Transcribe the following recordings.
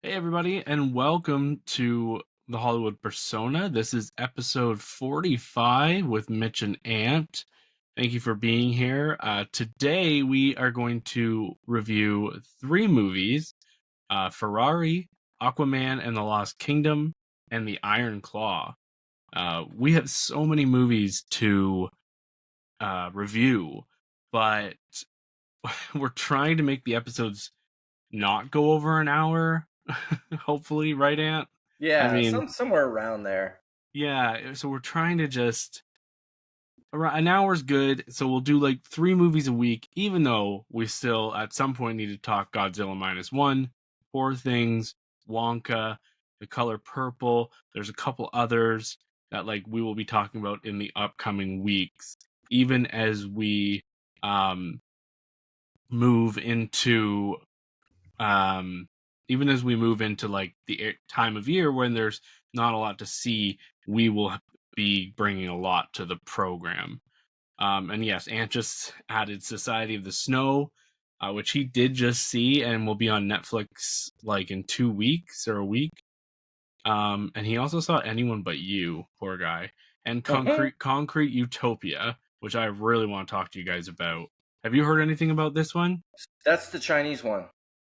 Hey, everybody, and welcome to the Hollywood Persona. This is episode 45 with Mitch and Ant. Thank you for being here. Today, we are going to review three movies Ferrari, Aquaman and the Lost Kingdom, and The Iron Claw. We have so many movies to review, but we're trying to make the episodes not go over an hour. Hopefully, right, Ant? I Yeah, mean, somewhere around there. yeah, so we're trying to just around an hour's good, so we'll do like three movies a week, even though we still at some point need to talk Godzilla minus one, Poor Things, Wonka, The Color Purple. There's a couple others that like we will be talking about in the upcoming weeks, even as we um move into um even as we move into like the time of year when there's not a lot to see, we will be bringing a lot to the program. And yes, Ant just added Society of the Snow, which he did just see and will be on Netflix like in 2 weeks or a week. And he also saw Anyone But You, poor guy, and Concrete Utopia, which I really want to talk to you guys about. Have you heard anything about this one? That's the Chinese one.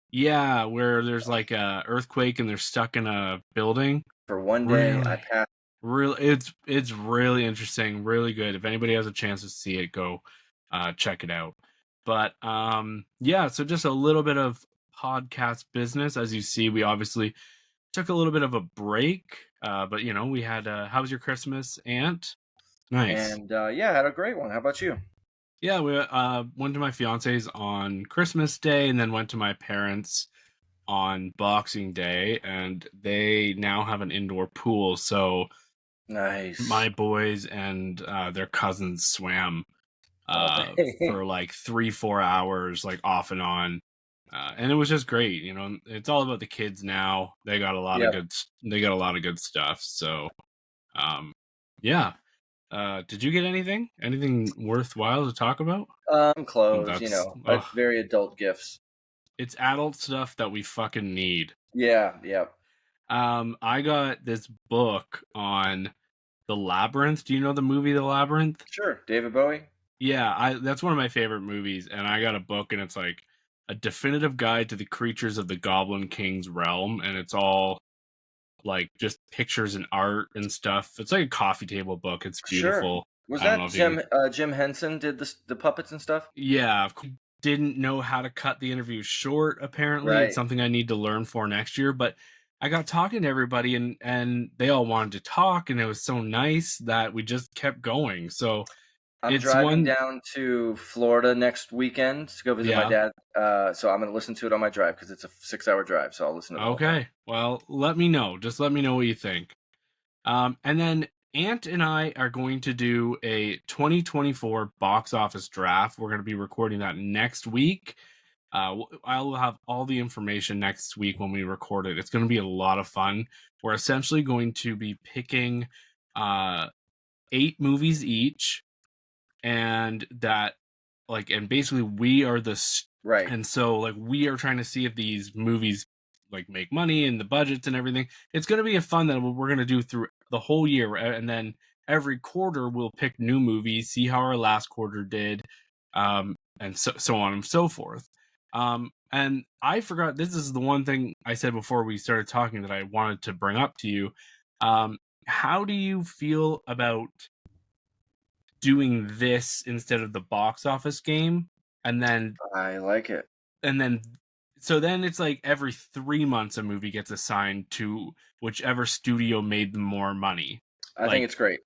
Yeah, where there's like a earthquake and they're stuck in a building. For one day, I Really, passed. really, it's really interesting, really good. If anybody has a chance to see it, go check it out. But yeah, so just a little bit of podcast business. As you see, we obviously took a little bit of a break, but you know, we had. How was your Christmas, Ant? Nice. And yeah, I had a great one. How about you? Yeah, we went to my fiance's on Christmas Day, and then went to my parents on Boxing Day, and they now have an indoor pool. So Nice. my boys and their cousins swam All day. for like 3-4 hours, like off and on, and it was just great. You know, it's all about the kids now. They got a lot of Yep. good. They got a lot of good stuff. So, um, yeah. Did you get anything? Anything worthwhile to talk about? Clothes, That's very adult gifts. it's adult stuff that we fucking need. Yeah, yep. I got this book on The Labyrinth. Do you know the movie The Labyrinth? Sure. David Bowie? Yeah, I that's one of my favorite movies, and I got a book, and it's like a definitive guide to the creatures of the Goblin King's realm, and it's all like just pictures and art and stuff. It's like a coffee table book. It's Sure. beautiful. Was I don't know that if you Jim Henson did the puppets and stuff? yeah, didn't know how to cut the interview short. Apparently, it's Right. something I need to learn for next year. But I got talking to everybody, and they all wanted to talk, and it was so nice that we just kept going. So I'm it's driving one, down to Florida next weekend to go visit my yeah. dad. So I'm going to listen to it on my drive because it's a 6-hour drive. So I'll listen to the whole thing. Okay, well, let me know. Just let me know what you think. And then Ant and I are going to do a 2024 box office draft. We're going to be recording that next week. I'll have all the information next week when we record it. It's going to be a lot of fun. We're essentially going to be picking uh, 8 movies each, and that and basically we are Right. and so like we are trying to see if these movies like make money and the budgets and everything. It's going to be a fun that we're going to do through the whole year, and then every quarter we'll pick new movies, see how our last quarter did, and so on and so forth. And I forgot, this is the one thing I said before we started talking that I wanted to bring up to you. How do you feel about doing this instead of the box office game? And then I like it. and then so then it's like every 3 months a movie gets assigned to whichever studio made the more money. I think Like, it's great.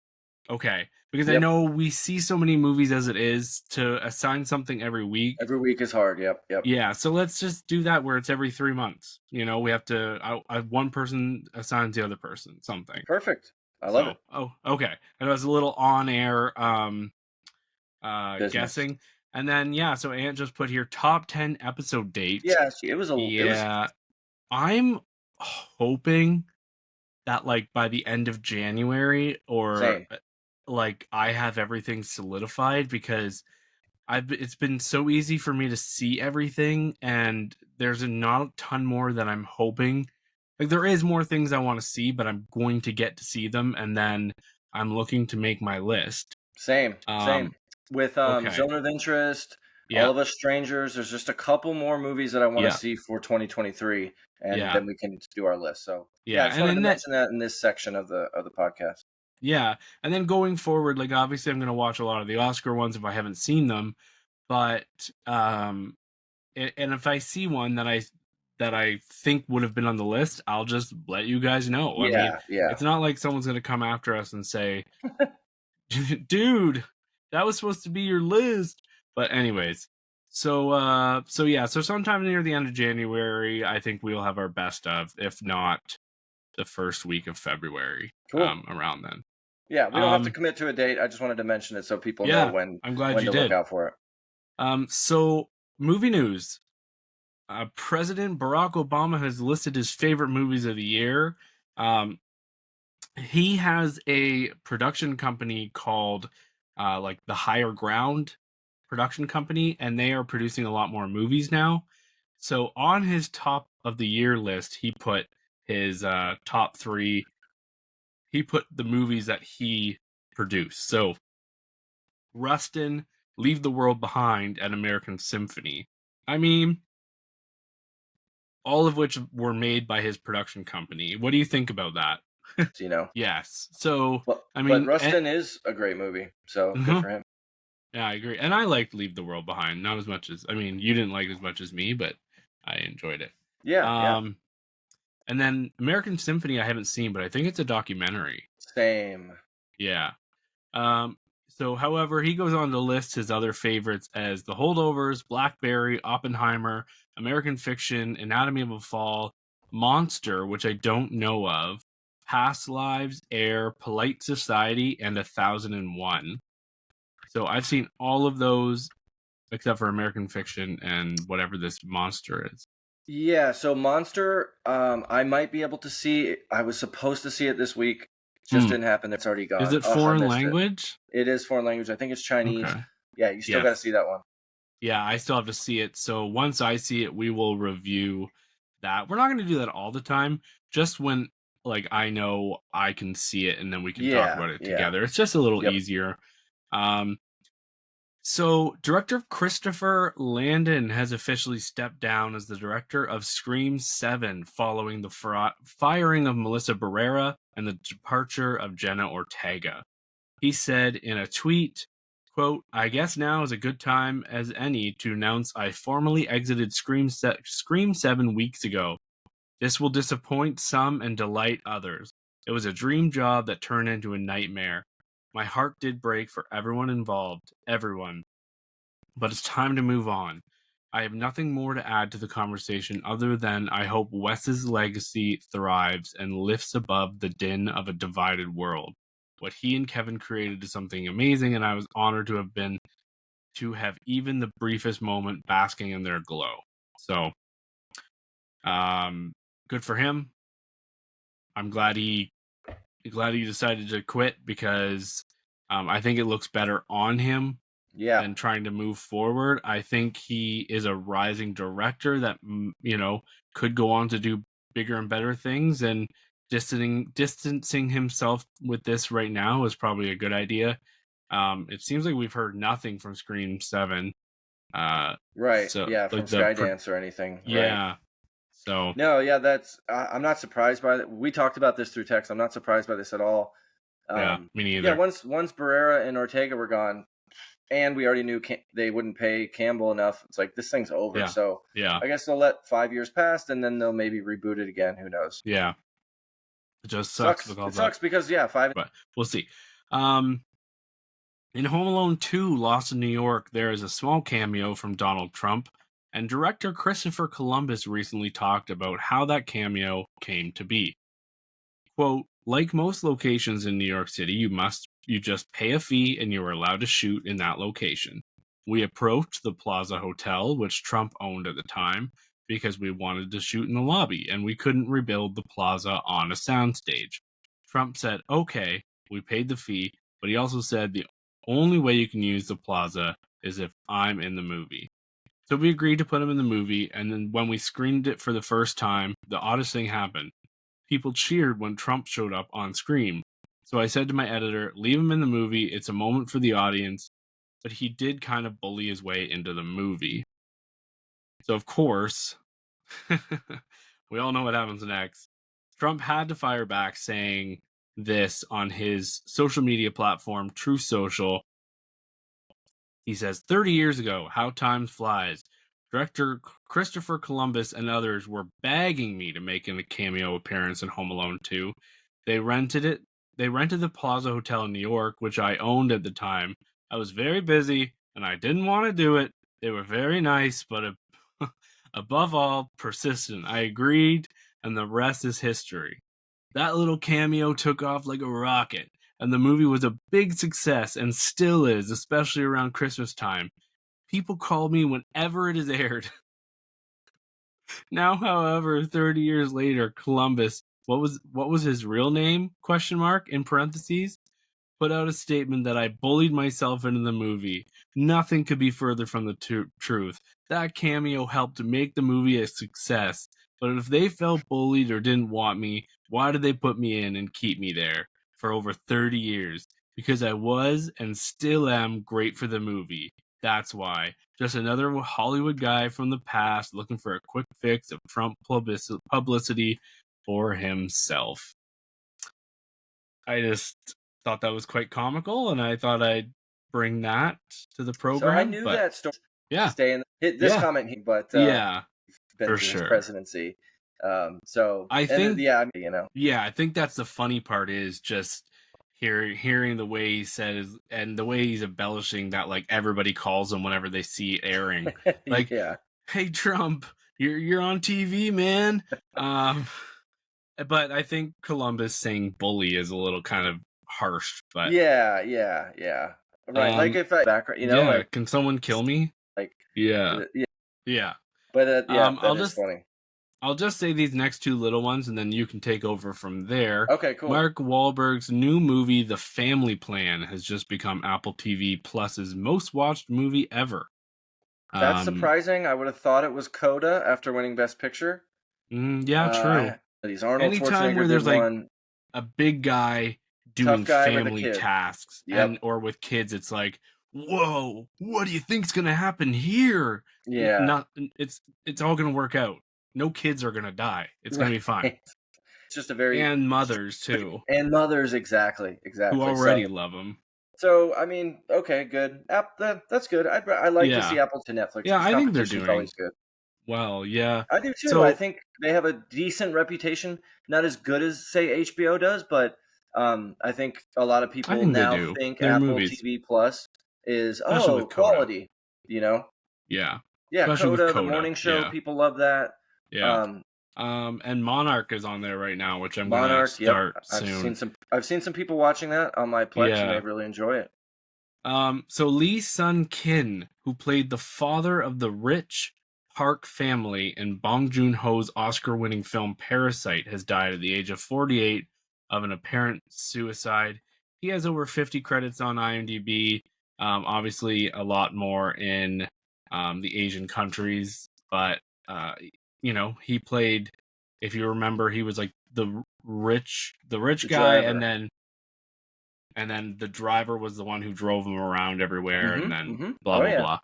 okay, because I Yep. know we see so many movies as it is to assign something every week. Every week is hard. Yep. Yep. Yeah, so let's just do that where it's every 3 months. You know, we have to one person assigns the other person something. Perfect. I love So, it. oh, okay. And it was a little on air Business. guessing. And then yeah, so Ant just put here top 10 episode dates. Yeah. It was Yeah, I'm hoping that like by the end of January or same. like I have everything solidified, because it's been so easy for me to see everything, and there's not a ton more that I'm hoping like there is more things I want to see, but I'm going to get to see them, and then I'm looking to make my list. Same, same. Um, With okay, Zone of Interest, All yeah, of Us Strangers, there's just a couple more movies that I want to yeah, see for 2023, and yeah, then we can do our list. So yeah, yeah, I just and wanted to then that, mention that in this section of the podcast. yeah, and then going forward, like obviously I'm going to watch a lot of the Oscar ones if I haven't seen them, but and if I see one that I think would have been on the list, I'll just let you guys know. I mean, Yeah, yeah. it's not like someone's going to come after us and say, dude, that was supposed to be your list. But anyways, so yeah, so sometime near the end of January, I think we'll have our best of, if not the first week of February, Cool. around then. Yeah, we don't have to Um, commit to a date. I just wanted to mention it so people know yeah, I'm glad when you to look did. out for it. So movie news. President Barack Obama has listed his favorite movies of the year. Um, he has a production company called like the Higher Ground production company, and they are producing a lot more movies now. So on his top of the year list, he put his top three. He put the movies that he produced. So Rustin, Leave the World Behind, and American Symphony. I mean, all of which were made by his production company. What do you think about that? You know, Yes. So, I but mean, Rustin is a great movie, so good uh-huh. for him. Yeah, I agree. And I liked Leave the World Behind. Not as much as, I mean, you didn't like it as much as me, but I enjoyed it. Yeah, yeah. Um, and then American Symphony, I haven't seen, but I think it's a documentary. Same. Yeah. Um, so, however, he goes on to list his other favorites as The Holdovers, Blackberry, Oppenheimer, American Fiction, Anatomy of a Fall, Monster, which I don't know of, Past Lives, Air, Polite Society, and 1001. So I've seen all of those except for American Fiction and whatever this Monster is. Yeah, so Monster, I might be able to see. I was supposed to see it this week. Just Hmm. didn't happen. It's already Is gone. it Oh, I foreign missed it. language? It is foreign language. I think it's Chinese. Okay. Yeah, you still got to Yes. see that one. Yeah, I still have to see it. So once I see it, we will review that. We're not going to do that all the time. Just when like I know I can see it, and then we can talk Yeah, about it yeah. together. It's just a little Yep. easier. Um, so director Christopher Landon has officially stepped down as the director of Scream 7 following the firing of Melissa Barrera and the departure of Jenna Ortega. He said in a tweet, quote, I guess now is a good time as any to announce I formally exited Scream 7 weeks ago. This will disappoint some and delight others. It was a dream job that turned into a nightmare. My heart did break for everyone involved, everyone. But it's time to move on. I have nothing more to add to the conversation other than I hope Wes's legacy thrives and lifts above the din of a divided world. What he and Kevin created is something amazing, and I was honored to have even the briefest moment basking in their glow. So, good for him. I'm glad he decided to quit because I think it looks better on him Yeah. than trying to move forward. I think he is a rising director that could go on to do bigger and better things, and distancing himself with this right now is probably a good idea. It seems like we've heard nothing from Scream 7. Right. So Yeah, from like Skydance or anything. Right. yeah. So No, yeah, that's. I'm not surprised by that. We talked about this through text. I'm not surprised by this at all. yeah, me Yeah, neither. once Barrera and Ortega were gone, and we already knew they wouldn't pay Campbell enough. It's like this thing's over. Yeah. So Yeah. I guess they'll let 5 years pass, and then they'll maybe reboot it again. Who knows? Yeah. It just sucks Sucks. with all It that. sucks because yeah, five. But we'll see. Um In Home Alone 2, Lost in New York, there is a small cameo from Donald Trump, and director Christopher Columbus recently talked about how that cameo came to be. Quote, like most locations in New York City, you just pay a fee and you are allowed to shoot in that location. We approached the Plaza Hotel, which Trump owned at the time, because we wanted to shoot in the lobby and we couldn't rebuild the plaza on a soundstage. Trump said, okay, we paid the fee, but he also said the only way you can use the plaza is if I'm in the movie. So we agreed to put him in the movie, and then when we screened it for the first time, the oddest thing happened. People cheered when Trump showed up on screen. So I said to my editor, leave him in the movie. It's a moment for the audience. But he did kind of bully his way into the movie. So, of course, we all know what happens next. Trump had to fire back saying this on his social media platform, Truth Social. He says, 30 years ago, how time flies. Director Christopher Columbus and others were begging me to make a cameo appearance in Home Alone 2. They rented it. They rented the Plaza Hotel in New York, which I owned at the time. I was very busy and I didn't want to do it. They were very nice, but above all, persistent. I agreed, and the rest is history. That little cameo took off like a rocket, and the movie was a big success and still is, especially around Christmas time. People call me whenever it is aired. Now, however, 30 years later, Columbus, what was his real name? Question mark in parentheses. Put out a statement that I bullied myself into the movie. Nothing could be further from the truth. That cameo helped to make the movie a success. But if they felt bullied or didn't want me, why did they put me in and keep me there for over 30 years? Because I was and still am great for the movie. That's why. Just another Hollywood guy from the past looking for a quick fix of Trump publicity for himself. I just thought that was quite comical, and I thought I'd bring that to the program. So I knew that story. Yeah, stay in this comment, but yeah, been for through sure. his presidency. So I think, yeah, I think that's the funny part is just hearing the way he says and the way he's embellishing that, like everybody calls him whenever they see it airing, like, yeah. Hey Trump, you're on TV, man. But I think Columbus saying bully is a little kind of harsh. But yeah, right. Like if I background, like, can someone kill me? Like, yeah. But yeah, I'll just funny. I'll just say these next two little ones, and then you can take over from there. Okay, cool. Mark Wahlberg's new movie, The Family Plan, has just become Apple TV Plus's most watched movie ever. That's surprising. I would have thought it was Coda after winning Best Picture. Yeah, true. Anytime where there's like a big guy doing family tasks or with kids, it's like, whoa, what do you think's gonna happen here? Yeah, it's all gonna work out. No kids are gonna die. It's gonna be fine. It's just a very and mothers too, exactly who already love them. So I mean, okay, good. That's good. I like to see Apple to Netflix. Yeah, I think they're doing always good. Well, yeah, I do too. So, I think they have a decent reputation. Not as good as say HBO does, but I think a lot of people now think their Apple movies. TV Plus is quality. Yeah, especially Coda, the morning show. People love that. And Monarch is on there right now, which I'm gonna start soon. I've seen some people watching that on my Plex, and they really enjoy it. So Lee Sun-kin, who played the father of the rich Park family in Bong Joon-ho's Oscar-winning film Parasite, has died at the age of 48 of an apparent suicide. He has over 50 credits on IMDb. Obviously, a lot more in the Asian countries, but he played. If you remember, he was like the rich guy, driver. and then the driver was the one who drove him around everywhere, and then blah blah.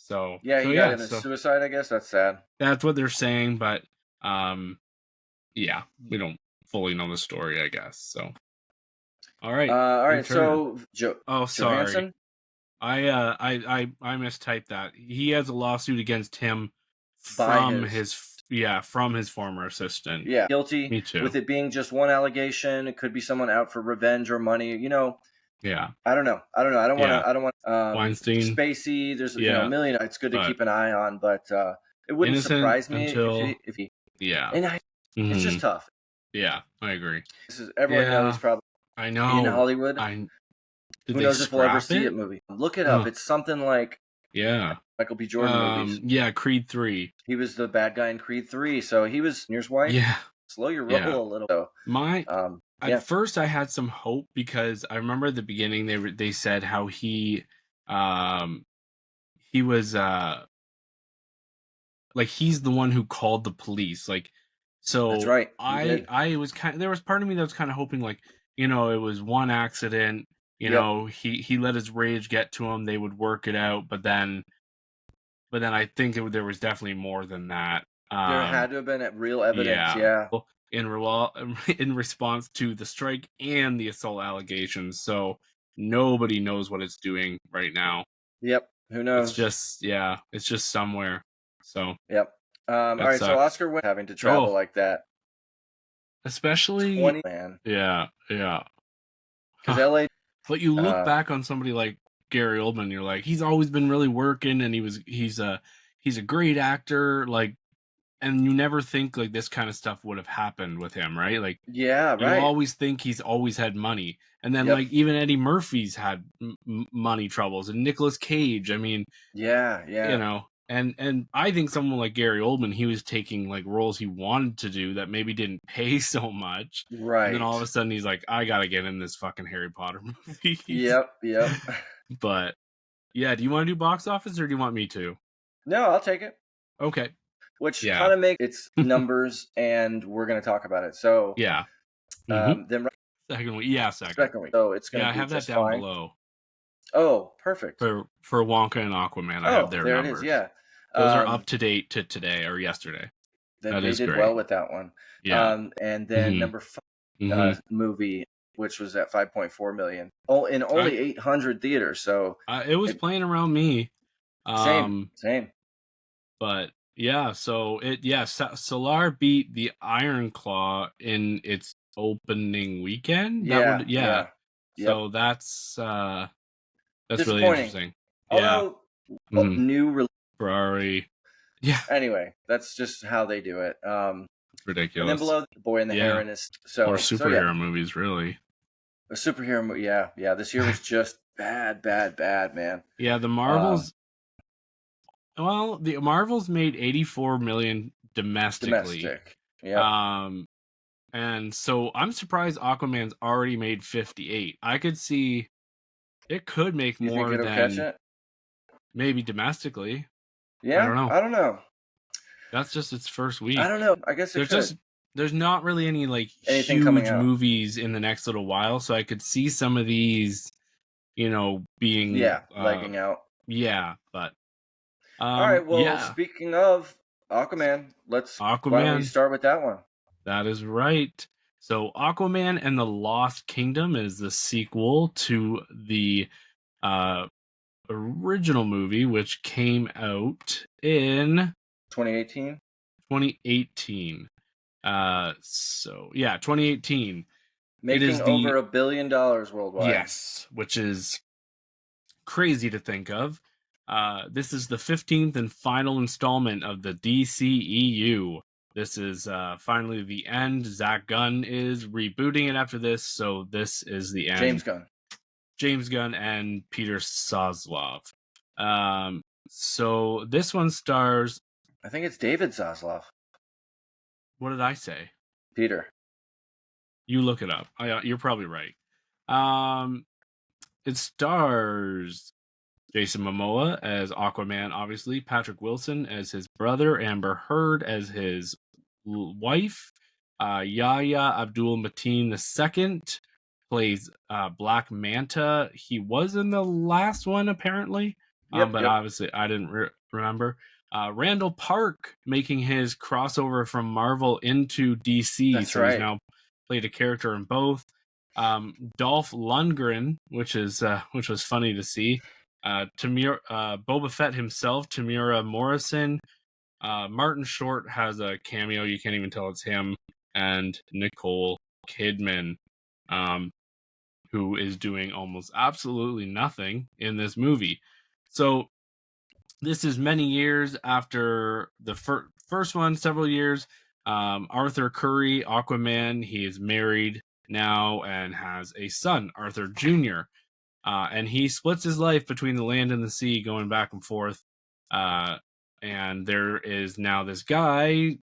So he got into suicide. I guess that's sad. That's what they're saying, but we don't fully know the story, I guess. So, all right. So, sorry. Johansson? I mistyped that. He has a lawsuit against him from his former assistant. Yeah, guilty. Me too. With it being just one allegation, it could be someone out for revenge or money. Yeah. I don't know. I don't want. Weinstein, Spacey. There's a million. It's good to keep an eye on, but it wouldn't surprise me if he. Yeah. And it's just tough. Yeah, I agree. Everyone knows probably. I know. In Hollywood. Who knows if we'll ever see it movie? Look it up. It's something like Michael B. Jordan movies. Yeah, Creed 3. He was the bad guy in Creed 3, so he was Near's wife. Yeah. Slow your roll a little. So. At first I had some hope because I remember at the beginning they said how he was like he's the one who called the police. Like That's So right. He did. I was there was part of me that was kind of hoping like, it was one accident, Yep. he let his rage get to him, they would work it out, but then I think there was definitely more than that. There had to have been real evidence. Yeah. Yeah. Well, in response to the strike and the assault allegations, so nobody knows what it's doing right now. Yep. Who It's knows? just it's just somewhere. So Yep. All that right. So sucks. Oscar went having to travel Oh, like that. especially 20 man, yeah. because Huh. LA. But you look Uh, back on somebody like Gary Oldman, you're like, he's always been really working, and he's a great actor, like, and you never think like this kind of stuff would have happened with him, right? Like, yeah. you Right. always think he's always had money, and then Yep. like even Eddie Murphy's had money troubles, and Nicolas Cage. I mean, Yeah. Yeah. and I think someone like Gary Oldman, he was taking like roles he wanted to do that maybe didn't pay so much, and then all of Right. a sudden he's like, I gotta get in this fucking Harry Potter movies. Yep. Yep. But yeah, do you want to do box office or do you want me to? No, I'll take it. Okay, Which yeah, kind of makes its numbers, and we're going to talk about it. So, yeah. Mm-hmm. then Second week, yeah, second. second week. So it's going Yeah, to I be have that just down fine. below Oh, perfect. for Wonka and Aquaman. I have Oh, their there it is. numbers. Yeah. Those are up Um, to date to today or yesterday. then That they is did great. well with that one. Yeah. And then Mm-hmm. number five, Mm-hmm. movie, which was at 5.4 million, oh, in only 800 theaters. So It was it, playing around me. same, Um, same. but yeah, so Solar beat the Iron Claw in its opening weekend. That Yeah, would yeah. yeah, yep. So that's really Disappointing. interesting. Yeah. Although Mm-hmm. new, Ferrari. Yeah, anyway, that's just how they do it. it's And then ridiculous. below, the Boy and the Yeah. Heron is Or so yeah, superhero movies, really. a superhero movie. Yeah, yeah. This year was just bad, bad, bad, man. Yeah, the Um, Marvels. Well, the Marvels made 84 million domestically. domestic. Yep. Um, and so I'm surprised Aquaman's already made 58. I could see it could make You think more it'll catch than it? maybe domestically. I Yeah, don't know. I don't know. That's just its first I week. don't know. I guess it There's could. just there's not really any like Anything coming huge out? movies in the next little while, so I could see some of these, being Yeah, legging out. yeah, but All right. Well, yeah, speaking of Aquaman, let's. Why don't we Aquaman. start with that one? That is right. So Aquaman and the Lost Kingdom is the sequel to the uh original movie, which came out in 2018, 2018. So yeah, 2018. It making is the over $1 billion worldwide. yes, which is crazy to think of. This is the 15th and final installment of the DCEU. This is finally the end. Zach Gunn is rebooting it after this, so this is the end. James Gunn. James Gunn and Peter Soslov. So this one stars. I think it's David Zaslav. What did I say? Peter. You look it up. You're probably right. Um, it stars Jason Momoa as Aquaman, obviously. Patrick Wilson as his brother. Amber Heard as his wife. Yahya Abdul Mateen II plays Black Manta. He was in the last one, apparently, Yep, but yep. obviously I didn't remember. Randall Park making his crossover from Marvel into DC, That's so he's right. now played a character in both. Dolph Lundgren, which was funny to see. Boba Fett himself, Tamura Morrison. Martin Short has a cameo. You can't even tell it's him. And Nicole Kidman, um, who is doing almost absolutely nothing in this movie. So this is many years after the first one, several years. Arthur Curry, Aquaman, he is married now and has a son, Arthur Jr. And he splits his life between the land and the sea, going back and forth. And there is now this guy,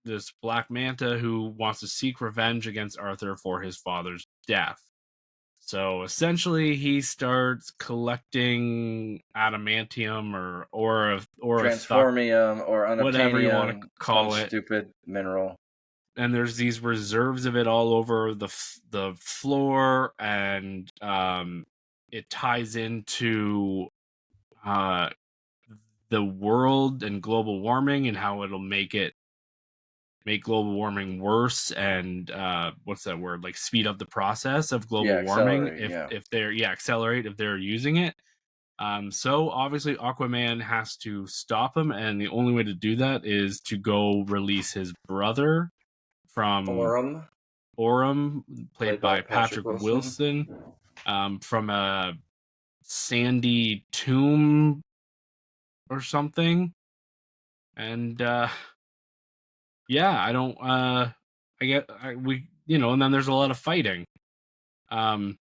this Black Manta, who wants to seek revenge against Arthur for his father's death. So essentially, he starts collecting adamantium or a Transformium or whatever you want to unobtainium, some call it. stupid mineral. and there's these reserves of it all over the floor, and it ties into uh, the world and global warming and how it'll make global warming worse, and what's that word, like speed up the process of global warming accelerate. Yeah, if they're accelerate if they're using it. So obviously Aquaman has to stop him, and the only way to do that is to go release his brother from Orem, Orem, played played by by Patrick Patrick Wilson. Wilson, from a sandy tomb or something. And yeah, I don't I get we and then there's a lot of fighting. Um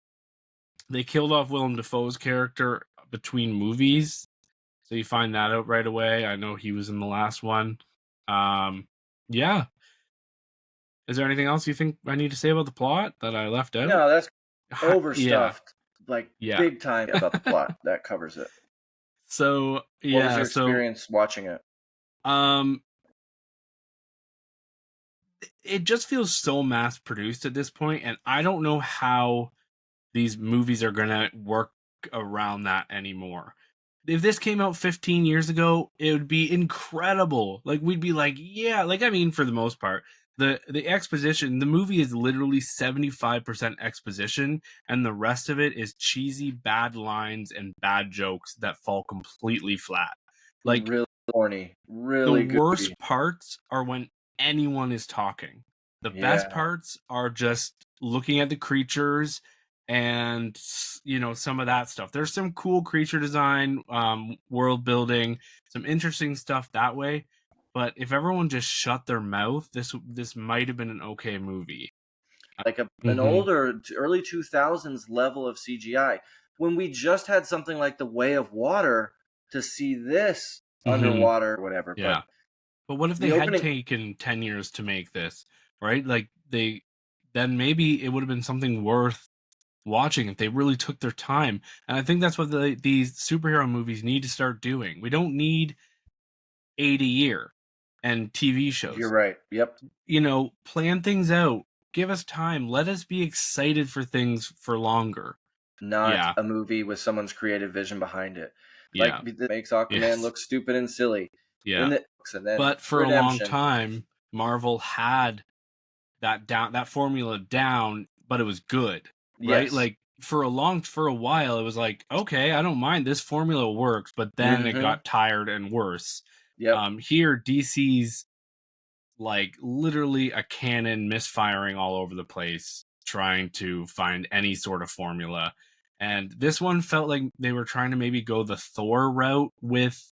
they killed off Willem Dafoe's character between movies, so you find that out right away. I know he was in the last one. Yeah. Is there anything else you think I need to say about the plot that I left out? No, that's Yeah. overstuffed, like Yeah. big time about the plot. That covers it. So, What was yeah, your so experience watching it? um it just feels so mass produced at this point, and I don't know how these movies are gonna work around that anymore. If this came out 15 years ago, it would be incredible. Like, we'd be like, yeah, like, I mean, for the most part, the exposition, the movie is literally 75% exposition, and the rest of it is cheesy bad lines and bad jokes that fall completely flat. Like, Really corny, the really goofy. worst parts are when anyone is talking. The best Yeah, parts are just looking at the creatures and some of that stuff. There's some cool creature design, world building, some interesting stuff that way. But if everyone just shut their mouth, this might have been an okay movie. like an Mm-hmm. older early 2000s level of CGI. When we just had something like The Way of Water to see this Mm-hmm. underwater or whatever, but Yeah. But what if they the had opening taken 10 years to make this, right? Like, then maybe it would have been something worth watching if they really took their time. And I think that's what these superhero movies need to start doing. We don't need 80 year and TV you're shows. right. Yep. Plan things out. Give us time. Let us be excited for things for longer. Not Yeah. a movie with someone's creative vision behind it. Like Yeah. it makes Aquaman Yes. look stupid and silly in Yeah. the and then But for a long redemption. time, Marvel had that formula down, but it was good, right? Yes. Like, for a while it was like, okay, I don't mind, this formula works, but then it Mm-hmm. got tired and worse. Yep. Here DC's like literally a cannon misfiring all over the place trying to find any sort of formula, and this one felt like they were trying to maybe go the Thor route with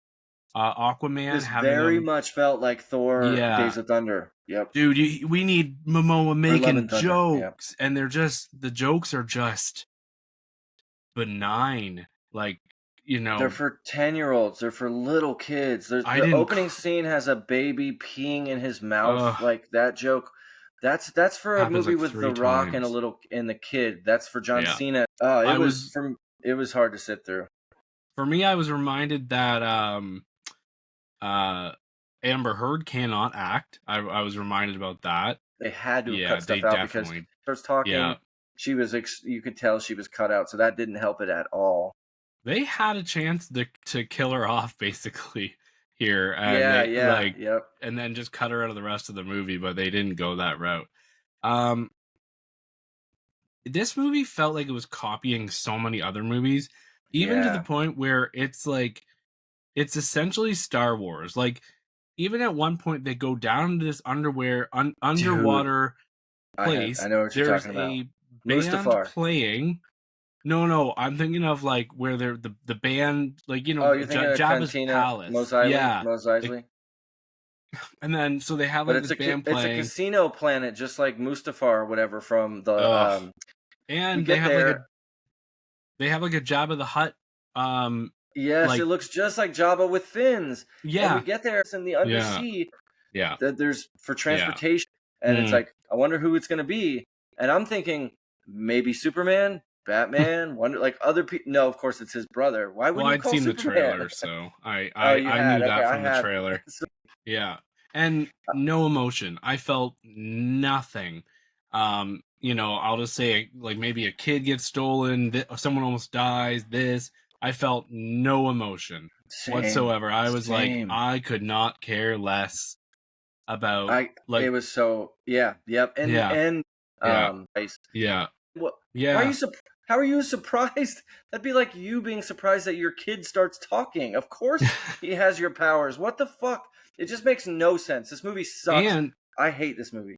Aquaman, This having very him. much felt like Thor Yeah. Days of Thunder. Yep. Dude, we need Momoa Or Love and making Thunder. Yep. jokes, and the jokes are just benign. Like, They're for 10-year-olds. They're for little kids. I The didn't. opening scene has a baby peeing in his mouth. Uh, Like that joke. That's for a happens movie like with The three Rock times. and the kid. That's for John Yeah, Cena. Oh, I was it was hard to sit through. for me. I was reminded that uh, Amber Heard cannot act. I was reminded about that. They had to have Yeah, cut they stuff out because definitely. first talking, Yeah, you could tell she was cut out, so that didn't help it at all. they had a chance to kill her off basically here, and Yeah, they yeah, like, yep. and then just cut her out of the rest of the movie, but they didn't go that route. Um, this movie felt like it was copying so many other movies, even to the Yeah. point where it's like it's essentially Star Wars. Like, even at one point they go down into this Dude, underwater I place. know what you're There's talking about. a band Mustafar. playing. No, I'm thinking of like where they're the band, like, Oh, you're thinking of Jabba's Cantina Mos palace. Eisley? Yeah. Mos Like, Eisley? and then so they have But like this band it's a playing. casino planet, just like Mustafar or whatever from the Ugh. we And get there. they have like a Jabba the Hutt, Yes, it like, looks just like Jabba with fins. And we yeah. get there, it's in the Yeah. undersea Yeah. that there's for Yeah. transportation. And it's Mm. like, I wonder who it's gonna be. And I'm thinking maybe Superman, Batman, wonder like other people. No, of course it's his brother. Why Well, wouldn't you I'd call seen the Superman? trailer, so Oh, you I had. knew Okay, that I from the had. trailer. Yeah. and no emotion. I felt nothing. I'll just say like maybe a kid gets stolen, someone almost dies. I felt no emotion Same, whatsoever. I was like, same. I could not care less about It like, was so, yeah, yep, yeah, yeah, ice. yeah, What? Why are you yeah, How are you surprised? That'd be like you being surprised that your kid starts talking. Of course he has your powers. What the fuck? It just makes no sense. This movie sucks. and I hate this movie.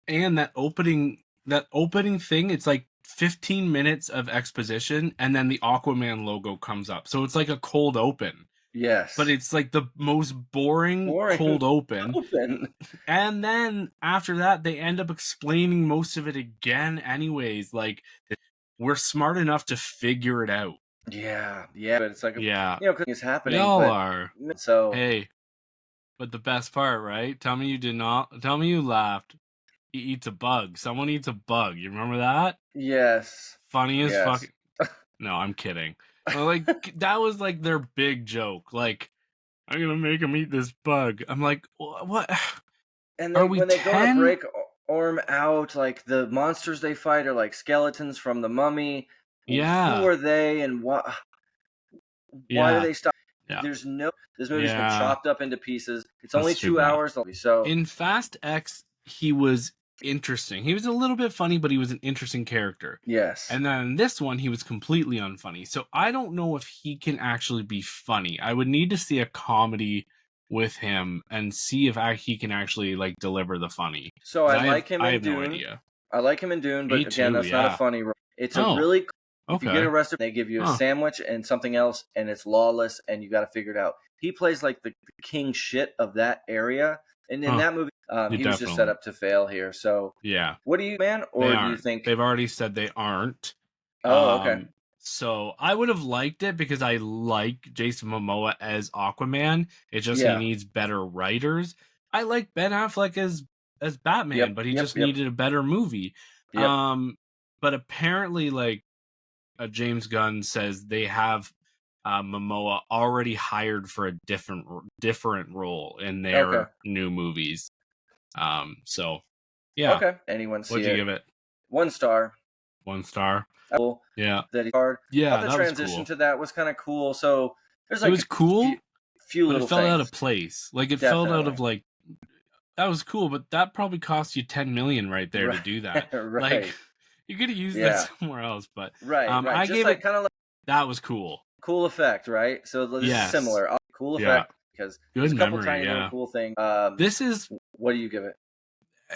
that opening thing, it's like 15 minutes of exposition, and then the Aquaman logo comes up. So it's like a cold open, but Yes. it's like the most boring Boring cold open. open. And then after that, they end up explaining most of it again, anyways. Like, we're smart enough to figure it out. Yeah, yeah, but it's like, Yeah, cause it's we happening, all but are. so Hey, but the best part, right? Tell me you did not. Tell me you laughed. He eats a bug. Someone eats a bug. You remember that? yes. Funny as Yes. fuck. No, I'm kidding. But, like, that was like their big joke. Like, I'm gonna make him eat this bug. I'm like, what? And Are they we when they go to 10? break Orm out, like the monsters they fight are like skeletons from the Mummy. Who Yeah, are they, and why do yeah, they stop? yeah, This movie's been yeah. chopped up into pieces. It's only That's too two bad. hours, so In Fast X, he was interesting. He was a little bit funny, but he was an interesting character. yes. And then in this one, he was completely unfunny. So I don't know if he can actually be funny. I would need to see a comedy with him and see if he can actually like deliver the funny. So I Because I have like him I in have no Dune. idea. I like him in Dune, Me but again, too. that's not a Yeah. funny role. It's a Oh. really, if you get Okay. arrested, they give you a Huh. sandwich and something else, and it's lawless, and you got to figure it out. He plays like the king shit of that area, and in Huh. that movie, You he was just set definitely. up to fail here. So, Yeah. what do you, man, They or do you aren't. think? They've already said they aren't. Oh, okay, Um, so I would have liked it because I like Jason Momoa as Aquaman. It's just he yeah, needs better writers. I like Ben Affleck as Batman, yep, but he yep, just yep, needed a better movie. yep. But apparently, like, James Gunn says they have Momoa already hired for a different role in Okay, their new movies. So yeah, okay. Anyone see what'd you it? give it? 1 star. 1 star. Cool. Yeah, That he hard. Thought yeah, the that was transition cool. to that was kind of cool. So there's It like was cool, few but it little felt out things. of place. Like, it felt out Definitely. of like, that was cool, but that probably cost you 10 million right there to Right. do that. Like, Right. you could have used that Yeah. somewhere else. But Right. Right. I Just gave like it, kind of like that was cool. cool effect, right? So this is Yes. similar. Cool Yeah. effect because Good there's a couple memory. tiny little Yeah. cool things. This is What do you give it?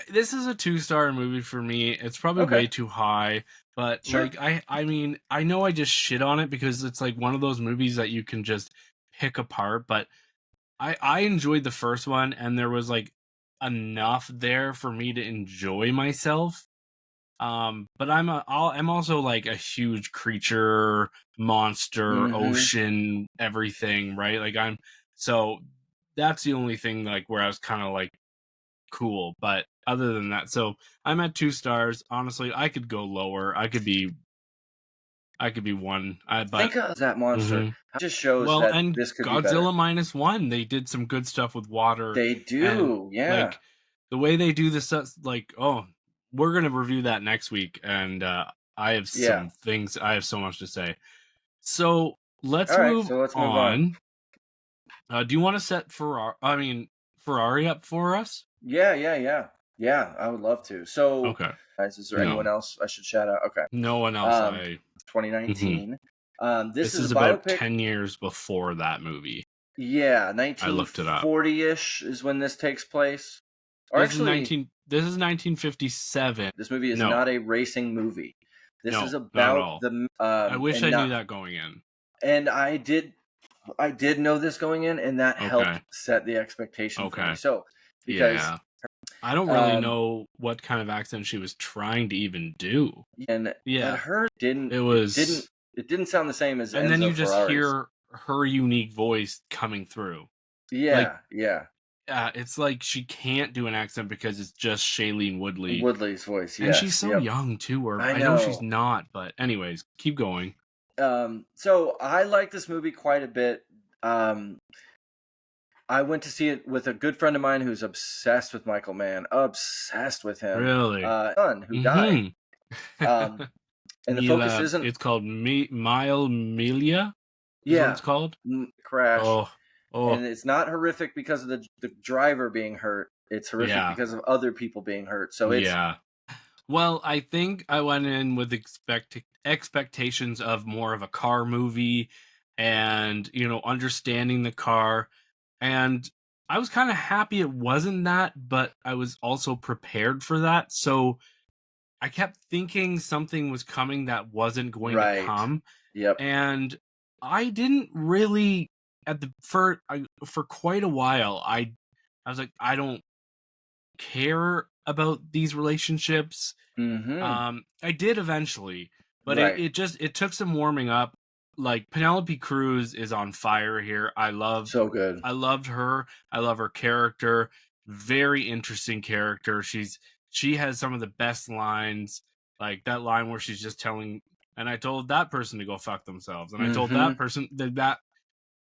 this is a 2-star movie for me. It's probably Okay. way too high, but Sure. like, I mean, I know I just shit on it because it's like one of those movies that you can just pick apart, but I enjoyed the first one, and there was like enough there for me to enjoy myself. But I'm also like a huge creature, monster, Mm-hmm. ocean, everything, right? Like, so that's the only thing like where I was kind of like, cool. But other than that, so I'm at 2 stars. Honestly, I could go lower. I could be one. But Think of that monster. mhm. It just shows Well, that and this could be better. Godzilla -1, they did some good stuff with water, They and do. Yeah. like the way they do this, like, oh, we're gonna review that next week, and I have Yeah. some things. I have so much to say. So let's All right. move So let's move on. on. Do you want to set Ferrari up for us? Yeah. Yeah. Yeah. Yeah. I would love to. So, Okay. guys, is there No, anyone else I should shout out? Okay. no one else. Um, Mhm. 2019. This This is a is about biopic. 10 years before that movie. Yeah, I looked it up. 1940-ish is when this takes place. Or This is actually, 1957. this movie is No, not a racing movie. This is no, not at about all. the I wish and I knew not that going in. and I did know this going in, and that helped Okay. set the expectation for me. Okay. So because Yeah. I don't really um know what kind of accent she was trying to even do. and Yeah. her didn't It it didn't was, it didn't sound the same as and then you Enzo just Ferrari's. hear her unique voice coming through. Like, Yeah, yeah. it's like she can't do an accent because it's just Shailene Woodley. Woodley's voice. And she's Yes. so Yep. young too, or I I know she's know. not, but anyways, keep going. So I like this movie quite a bit. Um, I went to see it with a good friend of mine who's obsessed with Michael Mann, obsessed with him. Really? Son who died. Mm-hmm. Um, and the focus Mila, isn't. it's called Mile Melia, is what it's Yeah, called. crash, Oh, oh, and it's not horrific because of the driver being hurt. It's horrific yeah, because of other people being hurt. So it's yeah. Well, I think I went in with expectations of more of a car movie, and understanding the car, and I was kind of happy it wasn't that, but I was also prepared for that. So I kept thinking something was coming that wasn't going to right. come, Yep. and I didn't really for quite a while. I was like, I don't care about these relationships. Mm-hmm. I did eventually, but Right. it took some warming up. Like Penelope Cruz is on fire here. So good. I loved her. I love her character. Very interesting character. She has some of the best lines, like that line where she's just telling, and I told that person to go fuck themselves, and I told Mm-hmm. that person that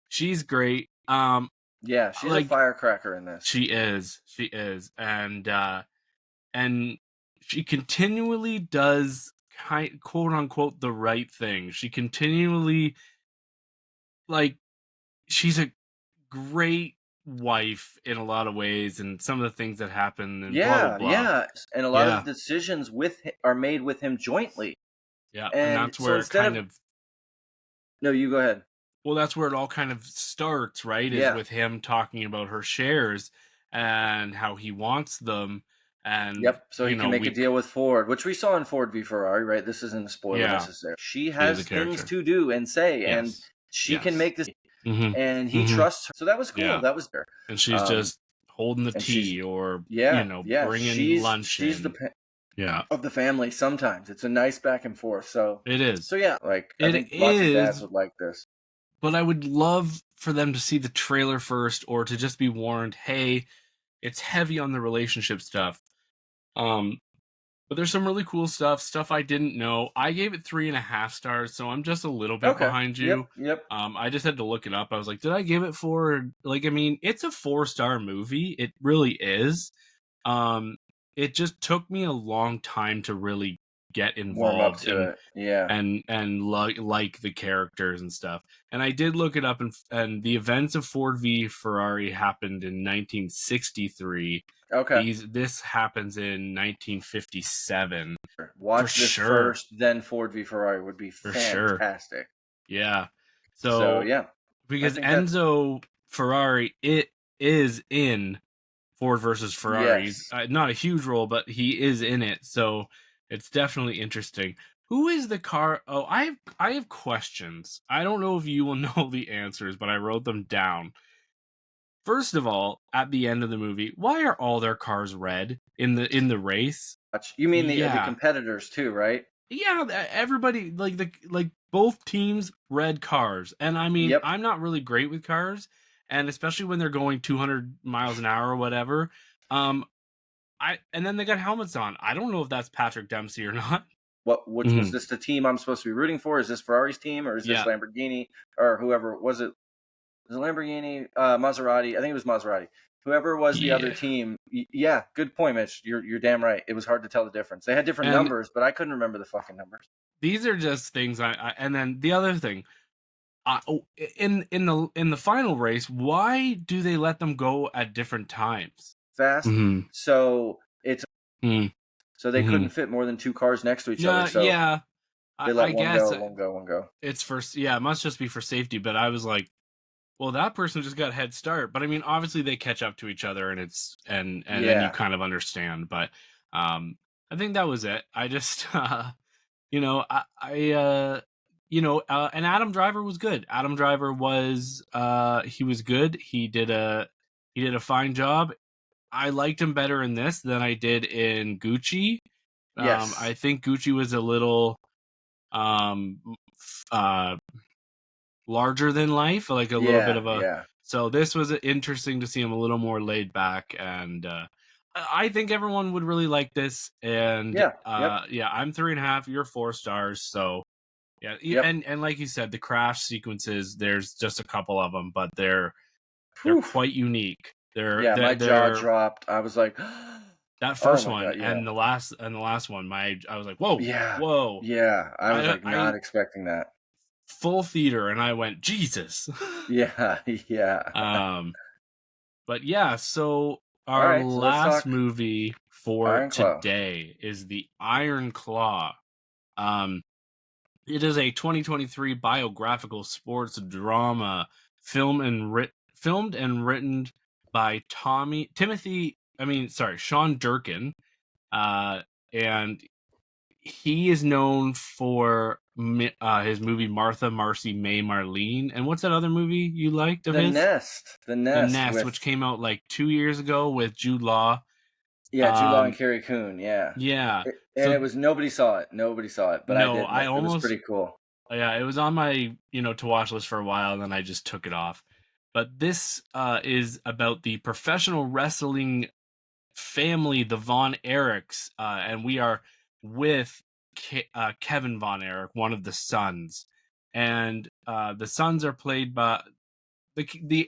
she's great. Yeah, she's a Like firecracker in this. she is, and she continually does quote unquote the right thing. She continually, like, she's a great wife in a lot of ways, and some of the things that happen and blah blah Yeah, blah. yeah, and a lot of Yeah, the decisions are made with him jointly. yeah, and And that's so where it instead kind of of no, you go ahead. well, that's where it all kind of starts, right? Is Yeah. with him talking about her shares and how he wants them, and Yep. So he can make a we deal with Ford, which we saw in Ford v Ferrari, right? This isn't a spoiler yeah, necessarily. She she is a has things character. to do and say, and Yes, she can yes. make this, Mm-hmm. and he Mm-hmm. trusts her. So that was cool. Yeah. That was there. And she's Um, just holding the and she's tea or yeah, yeah. bringing lunch She's the in. Yeah, of the family. Sometimes it's a nice back and forth. So it is. so yeah, like I It think lots of dads is, would like this. but I would love for them to see the trailer first, or to just be warned, hey, it's heavy on the relationship stuff. um but there's some really cool stuff I didn't know. I gave it 3.5 stars, so I'm just a little bit Okay. behind Yep. you. Yep. I just had to look it up. I was like, did I give it 4? Like, I mean, it's a 4-star movie, it really is. um it just took me a long time to really get Warm up involved to it. Yeah. and like the characters and stuff. And I did look it up, and the events of Ford v Ferrari happened in 1963. Okay. This happens in 1957. For Watch this sure. first, then Ford v Ferrari would be For sure. fantastic. Yeah. So So yeah, I because think that's Enzo Ferrari, it is in Ford versus Ferrari. He's yes. not a huge role, but he is in it, so it's definitely interesting. Who is the car? Oh, I have questions. I don't know if you will know the answers, but I wrote them down. First of all, at the end of the movie, why are all their cars red in the race? You mean the Yeah, competitors too, right? yeah. Everybody, like both teams red cars, and I mean, Yep. I'm not really great with cars, and especially when they're going 200 miles an hour or whatever. Um, and then they got helmets on. I don't know if that's Patrick Dempsey or not. Which was Mhm. this the team I'm supposed to be rooting for? Is this Ferrari's team or is this Yeah. Lamborghini or whoever was it? Was it Lamborghini? Maserati? I think it was Maserati. Whoever was the other Yeah. team. Yeah, good point, Mitch. You're damn right. It was hard to tell the difference. They had different And numbers, but I couldn't remember the fucking numbers. these are just things and then the other thing, in the final race, why do they let them go at different times? Fast. Mhm. So it's Mhm. so they couldn't Mhm. fit more than two cars next to each other. No, So yeah. they I let one guess go, one go, one go. it's for yeah, it must just be for safety, but I was like, well, that person just got a head start. But I mean, obviously they catch up to each other, and it's and then you Yeah. kind of understand. But I think that was it. I just and Adam Driver was good. Adam Driver was he was good. He did a fine job. I liked him better in this than I did in Gucci. Yes. I think Gucci was a little um uh larger than life, like a little bit Yeah. of a. Yeah. So this was interesting to see him a little more laid back, and I think everyone would really like this. And Yeah. Yep. yeah, I'm 3.5. You're 4 stars. So yeah, Yep. and like you said, the crash sequences. There's just a couple of them, but they're They're Whew. quite unique. Yeah, my jaw dropped. I was like, that "Oh first my one god, yeah. and the last one, I was like, whoa, Yeah. whoa. Yeah, I was, like, I not expecting that. full theater, and I went, Jesus. Yeah, yeah. um, but yeah, so our Alright, so let's last talk movie for Iron Claw. today is the Iron Claw. Um, it is a 2023 biographical sports drama filmed and written by Sean Durkin, uh, and he is known for his movie Martha, Marcy, May, Marlene. And what's that other movie you liked of his? The The Nest Nest, with which came out like 2 years ago with Jude Law. yeah, Jude Law and Carrie Coon, yeah. Yeah. And So it was nobody saw it, but I no, did, and I it was almost pretty cool. yeah, it was on my to watch list for a while, and then I just took it off. But this is about the professional wrestling family, the Von Erichs, and we are with Kevin Von Erich, one of the sons, and the sons are played by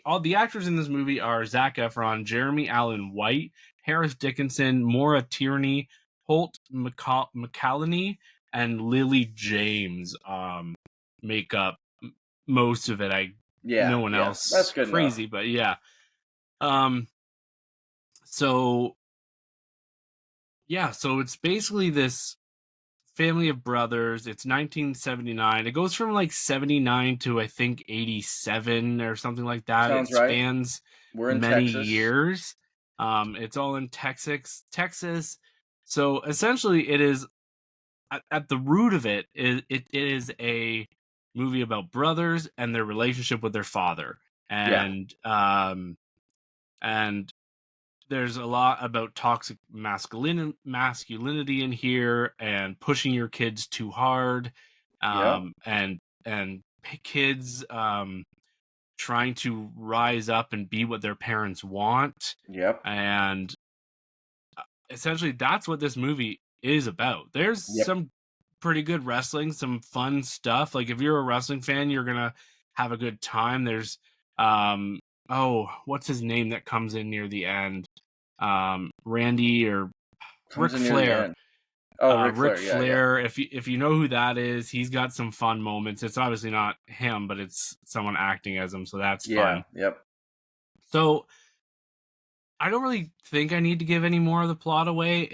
all the actors in this movie are Zac Efron, Jeremy Allen White, Harris Dickinson, Maura Tierney, Holt McCallany, and Lily James. Make up most of it. No Yeah, one yeah, that's else good enough. crazy, but yeah. Um, so so it's basically this family of brothers. It's 1979. It goes from like 79 to I think 87 or something like that. It Sounds right. spans We're in many Texas. years. It's all in Texas. So essentially, it is at the root of it is a movie about brothers and their relationship with their father, Yeah, and there's a lot about toxic masculinity in here and pushing your kids too hard, yep, and kids trying to rise up and be what their parents want, yep, and essentially that's what this movie is about. There's yep. some pretty good wrestling, some fun stuff. Like if you're a wrestling fan, you're gonna have a good time. There's what's his name that comes in near the end? Randy or Comes Ric in near the Flair. end. Oh, Ric Ric Flair, yeah, yeah. Flair, if you know who that is, he's got some fun moments. It's obviously not him, but it's someone acting as him, so that's Yeah, fun. yep. So I don't really think I need to give any more of the plot away.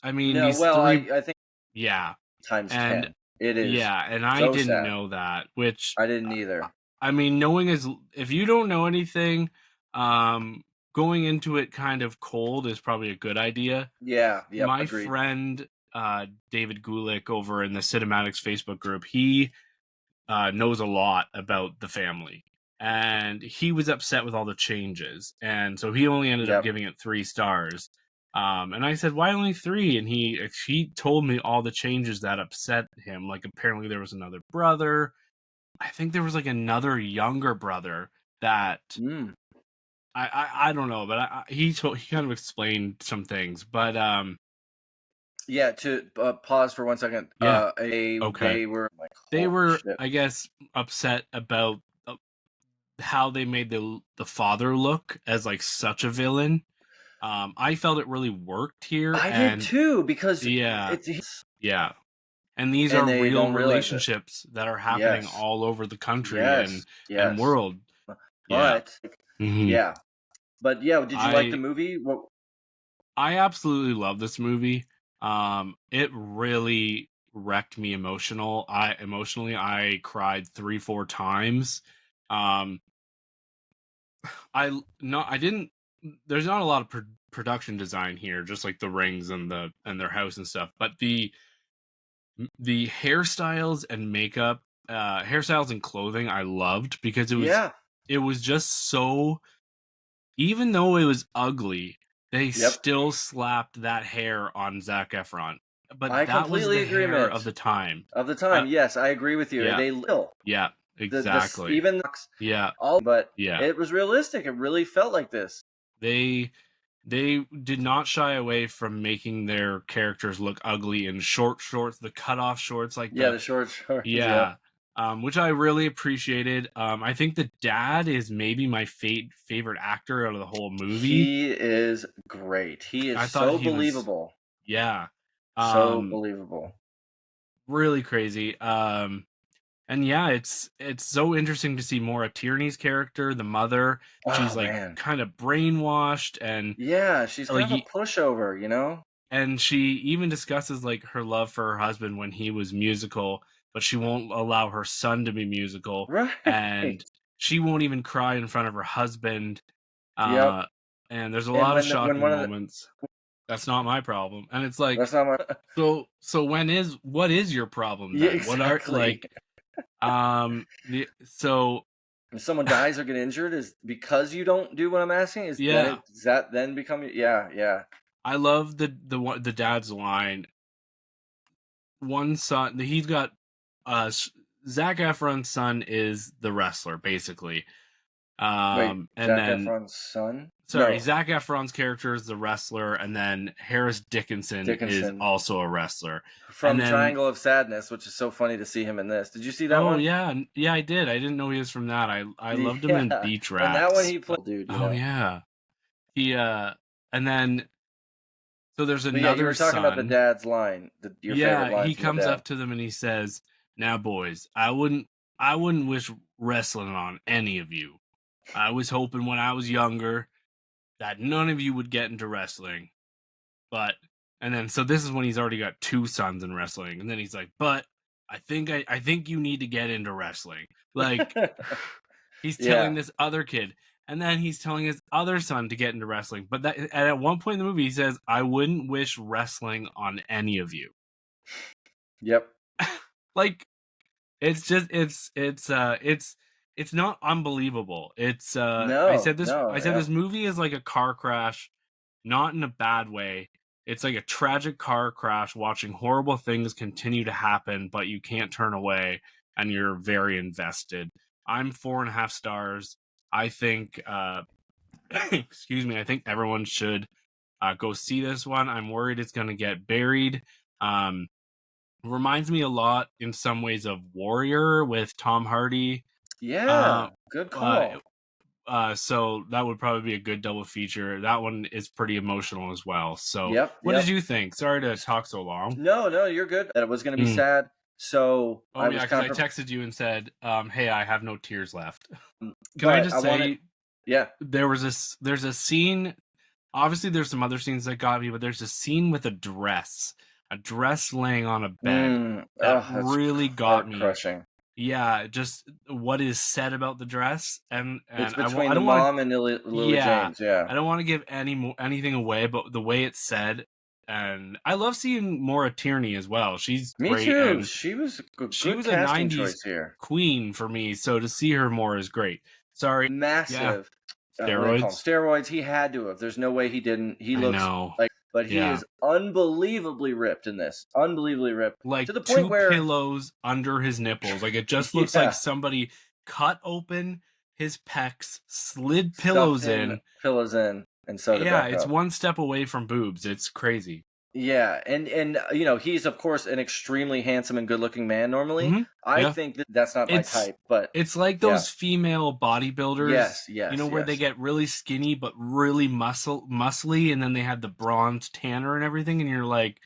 I mean, No, these well, three, I think yeah, times and 10. It is and I so didn't sad. know that. Which, I didn't either. I mean, knowing is if you don't know anything, going into it kind of cold is probably a good idea. Yeah, yep, My agreed. friend David Gulick over in the Cinematics Facebook group, he knows a lot about the family, and he was upset with all the changes, and so he only ended up Yep. giving it 3 stars. And I said, "Why only 3?" And he told me all the changes that upset him. Like apparently there was another brother. I think there was like another younger brother that Mm. I don't know, but he kind of explained some things. But Yeah, to pause for 1 second. yeah, okay. They were like, They holy were, shit. I guess, upset about how they made the father look as like such a villain. I felt it really worked here, I did and too because yeah, it's yeah, and these and are they real don't realize it. relationships that are happening Yes. all over the country Yes. and Yes. world. Yeah. But hmm yeah. But yeah, did you like the I movie? What I absolutely love this movie. It really wrecked me emotionally. I cried 3 4 times. Um, I didn't. There's not a lot of production design here, just like the rings and their house and stuff. But the hairstyles and makeup, hairstyles and clothing, I loved because Yeah. it was just so. Even though it was ugly, they Yep. still slapped that hair on Zac Efron. But I that was the completely agree, hair of Mitch. the time. Of the Uh, time, yes, I agree with you. yeah, They little yeah, the exactly. even Yeah, all, but yeah. it was realistic. It really felt like this. They they did not shy away from making their characters look ugly in short shorts, the cutoff shorts, like Yeah, the short shorts. yeah, Yep. which I really appreciated. I think the dad is maybe my favorite actor out of the whole movie. He is great. He is I thought so he was, believable. yeah, So um, believable. really crazy. And yeah, it's so interesting to see Maura Tierney's character, the mother. She's Oh like man. kind of brainwashed, and Yeah, she's kind like of a pushover, you know? and she even discusses like her love for her husband when he was musical, but she won't allow her son to be musical, and Right. she won't even cry in front of her husband. Yep. Uh, and there's a And lot of when shocking one of the moments. That's not my problem, and it's like, that's not my so what is your problem Yeah, then? What are exactly. like so If someone dies or get injured is because you don't do what I'm asking, is then yeah, it does that then become yeah, yeah. I love the dad's line. One son, he's got Zac Efron's son is the wrestler basically. Wait, And Zac then Efron's son? sorry, No, Zac Efron's character is the wrestler, and then Harris Dickinson is Dickinson also a wrestler. And from then Triangle of Sadness, which is so funny to see him in this. Did you see that oh one? yeah, yeah, I did. I didn't know he was from that. I loved him in Yeah. Beach And that one Rats. he played dude, you Oh know. yeah. He and then so there's But yeah, you another were talking about the son. dad's line, your favorite Yeah, line he from the comes dad. up to them and he says, "Now, boys, I wouldn't wish wrestling on any of you. I was hoping when I was younger that none of you would get into wrestling, but." And then so this is when he's already got two sons in wrestling, and then he's like, "But I think you need to get into wrestling." Like he's telling Yeah. this other kid, and then he's telling his other son to get into wrestling. But that, and at one point in the movie, he says, "I wouldn't wish wrestling on any of you." Yep. Like it's just it's not unbelievable. It's I No, said this no, I said yeah. this movie is like a car crash, not in a bad way. It's like a tragic car crash watching horrible things continue to happen, but you can't turn away and you're very invested. I'm 4.5 stars. I think excuse me, I think everyone should go see this one. I'm worried it's gonna get buried. Um Reminds me a lot in some ways of Warrior with Tom Hardy. Uh, Yeah, good uh, call. so that would probably be a good double feature. That one is pretty emotional as well. So, Yep, what did yep. you think? Sorry to talk so long. No, no, you're good. That it was gonna be Mm. sad, so Oh I yeah, was because kind I of texted you and said, "Hey, I have no tears left." Can I but just I wanted say yeah. there's a scene. Obviously, there's some other scenes that got me, but there's a scene with a dress laying on a bed that Oh, that's really got heart me. crushing. Yeah, just what is said about the dress, It's and I between the don't want to. mom and Lily Yeah, James, yeah. I don't want to give anything away, but the way it's said, and I love seeing Maura Tierney as well. She's Me great, too. and She was a she good was a casting '90s choice here. queen for me. So to see her more is great. Sorry, yeah, Massive, what do they call them? steroids. Steroids. He had to have. There's no way he didn't. He I looks know. like, but he Yeah, is unbelievably ripped in this. Unbelievably ripped like to the point two where, pillows under his nipples. Like it just looks like yeah, somebody cut open his pecs, slid stuffed pillows in in. pillows in and sewed it Yeah, back it's up. one step away from boobs. It's crazy. Yeah, and you know he's of course an extremely handsome and good-looking man. Normally, Hmm. I Yeah, think that that's not my it's type, but it's like yeah, those female bodybuilders, yes, yes, where they yes. get really skinny but really muscly, and then they have the bronze tanner and everything, and you're like,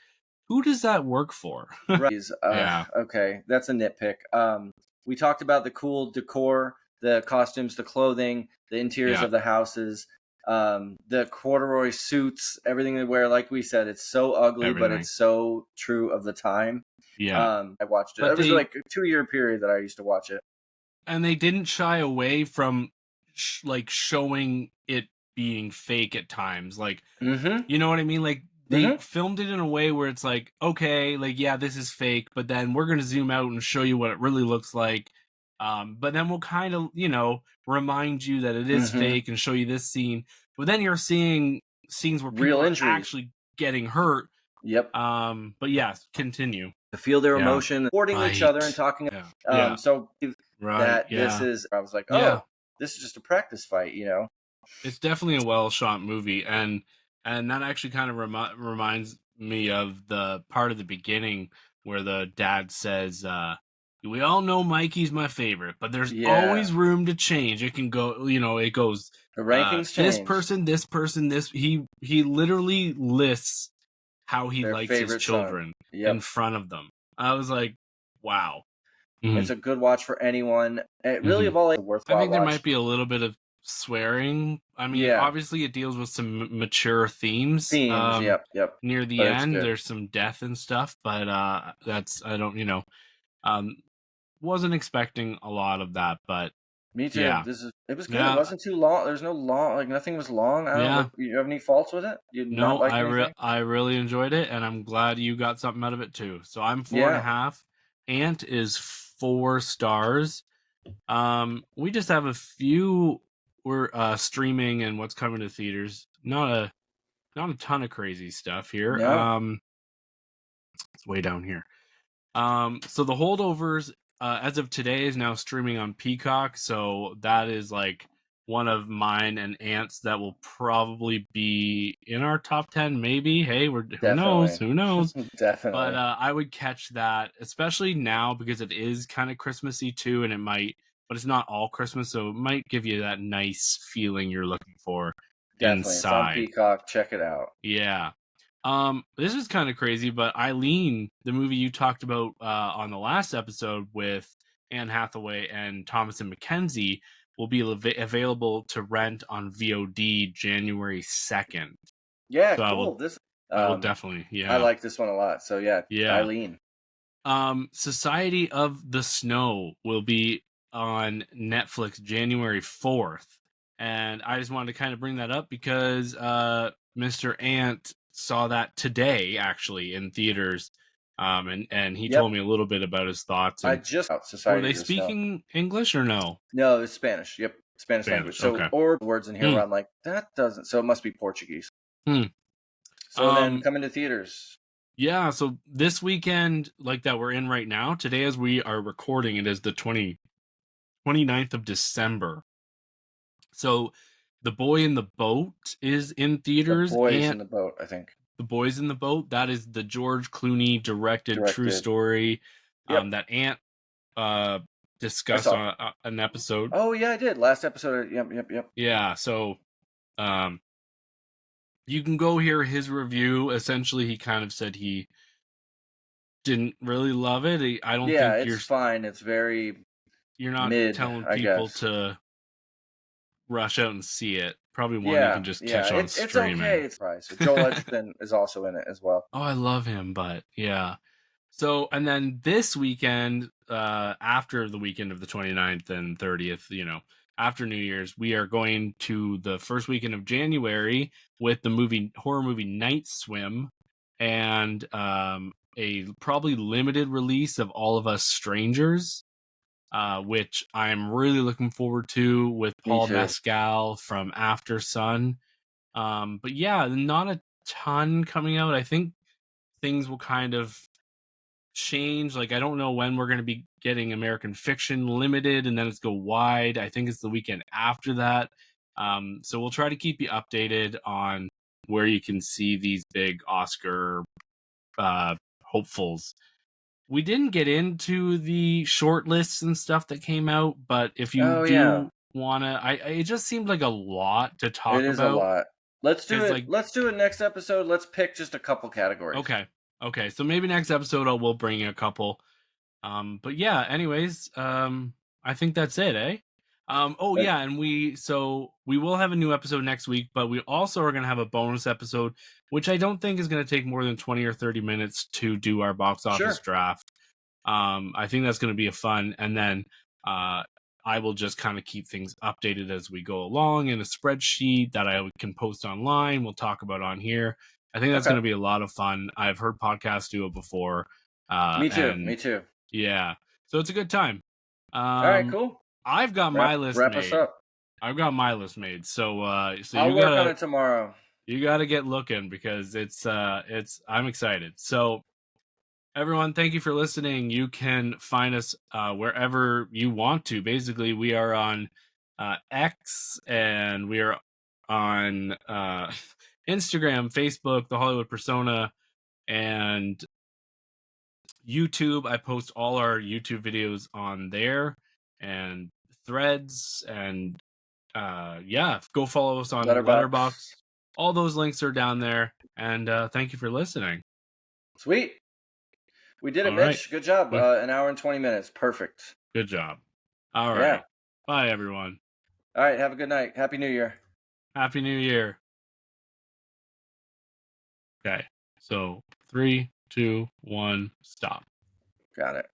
who does that work for? Right. Yeah, Okay, that's a nitpick. We talked about the cool decor, the costumes, the clothing, the interiors yeah, of the houses, the corduroy suits, everything they wear. Like we said, it's so ugly, but everything. it's so true of the time. Yeah, I watched it. but It was like a 2 year period that I used to watch it. they didn't shy away from like showing it being fake at times. Like, Mm-hmm. you know what I mean? Like they Mm-hmm. filmed it in a way where it's like, okay, like yeah, this is fake, but then we're gonna zoom out and show you what it really looks like. But then we'll kind of, remind you that it is Mm-hmm. fake and show you this scene. But then you're seeing scenes where people Real are injuries. actually getting hurt. Yep. But yes, continue. To feel their Yeah. emotion, supporting each other and Right. talking. Yeah. Yeah. So Right. that this Yeah. is, I was like, Yeah. oh, this is just a practice fight, you know? It's definitely a well shot movie, and that actually kind of reminds me of the part of the beginning where the dad says, we all know Mikey's my favorite, but there's Yeah, always room to change. It can go, it goes the rankings this change. person, this person, this he literally lists how he Their likes his favorite son. children in Yep. front of them. I was like, wow. It's Mhm, a good watch for anyone. It really, mhm. of all, a I worthwhile think there watch. might be a little bit of swearing. I mean, Yeah, obviously it deals with some mature themes. themes. Yep, yep. Near the But it's end, good. there's some death and stuff, but that's I don't, um wasn't expecting a lot of that, but Me too. yeah. It was good. It Yeah, wasn't too long. There's no long, like nothing was long. I don't yeah. what you have any faults with it? You did not No, like anything? I really enjoyed it, and I'm glad you got something out of it too. So I'm four and a Yeah. half. Ant is 4 stars. We just have a few. We're streaming and what's coming to theaters. Not a ton of crazy stuff here. No, It's way down here. So the holdovers, as of today, is now streaming on Peacock. So that is like one of mine and Ant's that will probably be in our top 10, maybe. Hey, who knows? definitely. Who knows? But Definitely. I would catch that, especially now because it is kind of Christmassy too, and it might, but it's not all Christmas, so it might give you that nice feeling you're looking for Definitely. It's on inside. Peacock. Check it out. Yeah. This is kind of crazy, but Eileen, the movie you talked about on the last episode with Anne Hathaway and Thomas and Mackenzie, will be available to rent on VOD January 2nd. Yeah, So cool. I will Um definitely, I yeah, like this one a lot. So yeah, yeah. Eileen. Society of the Snow will be on Netflix January 4th. And I just wanted to kind of bring that up because Mr. Ant saw that today actually in theaters. And he told Yep. me a little bit about his thoughts. I And just were Society they of the Snow. speaking English or no? No, it's Spanish. Yep. Spanish language. Spanish. So Okay. or words in here Hmm. where I'm like, that doesn't so it must be Portuguese. Hmm. So then Um, come into theaters. yeah, so this weekend, like that we're in right now, today as we are recording, it is the 29th of December. So, The Boy in the Boat is in The theaters, Boys in and the Boat, I think. The Boys in the Boat, that is the George Clooney directed true Directed. story Yep. that Ant uh, I discussed saw. on an episode. Oh yeah, I did. Last episode. Yep, yep, yep. Yeah, so um, you can go hear his review. Essentially, he kind of said he didn't really love it. I don't Yeah, think it's fine. It's very you're not mid, telling I people guess. to rush out and see it. Probably one you can Yeah, just yeah. catch on It's okay. streaming. It's fine. So Joel Edgerton is also in it as well. Oh, I love him, but yeah. So, and then this weekend, after the weekend of the 29th and 30th, after New Year's, we are going to the first weekend of January with the horror movie Night Swim and a probably limited release of All of Us Strangers, which I'm really looking forward to with Me Paul too. Mescal from After Sun. But yeah, not a ton coming out. I think things will kind of change. Like, I don't know when we're going to be getting American Fiction limited and then it's go wide. I think it's the weekend after that. So we'll try to keep you updated on where you can see these big Oscar hopefuls. We didn't get into the short lists and stuff that came out, but if you Oh yeah, do wanna, it just seemed like a lot to it talk is a about. lot. Let's do Because it. like, Let's do it next episode. Let's pick just a couple categories. okay, so maybe next episode we'll bring you a couple. But yeah, anyways, I think that's it, eh? Oh But yeah, and we will have a new episode next week, but we also are gonna have a bonus episode, which I don't think is gonna take more than 20 or 30 minutes to do our box office sure. draft. I think that's gonna be a fun, and then uh I will just kind of keep things updated as we go along in a spreadsheet that I can post online. We'll talk about on here. I think that's Okay. going to be a lot of fun. I've heard podcasts do it before, Me too. and Me too. yeah, so it's a good time. All right. Um, Cool. I've got my list Wrap us made. up. I've got my list made. So I'll work on it tomorrow. you gotta get looking because it's I'm excited. So everyone, thank you for listening. You can find us wherever you want to. Basically, we are on X and we are on Instagram, Facebook, the Hollywood Persona, and YouTube, I post all our YouTube videos on there, and Threads, and go follow us on Letterbox. Letterboxd. All those links are down there, and thank you for listening. Sweet. We did it, All right. Mitch. Good job. An hour and 20 minutes. Perfect. Good job. All Yeah. right. Bye, everyone. All right. Have a good night. Happy New Year. Happy New Year. Okay. So 3, 2, 1, stop. Got it.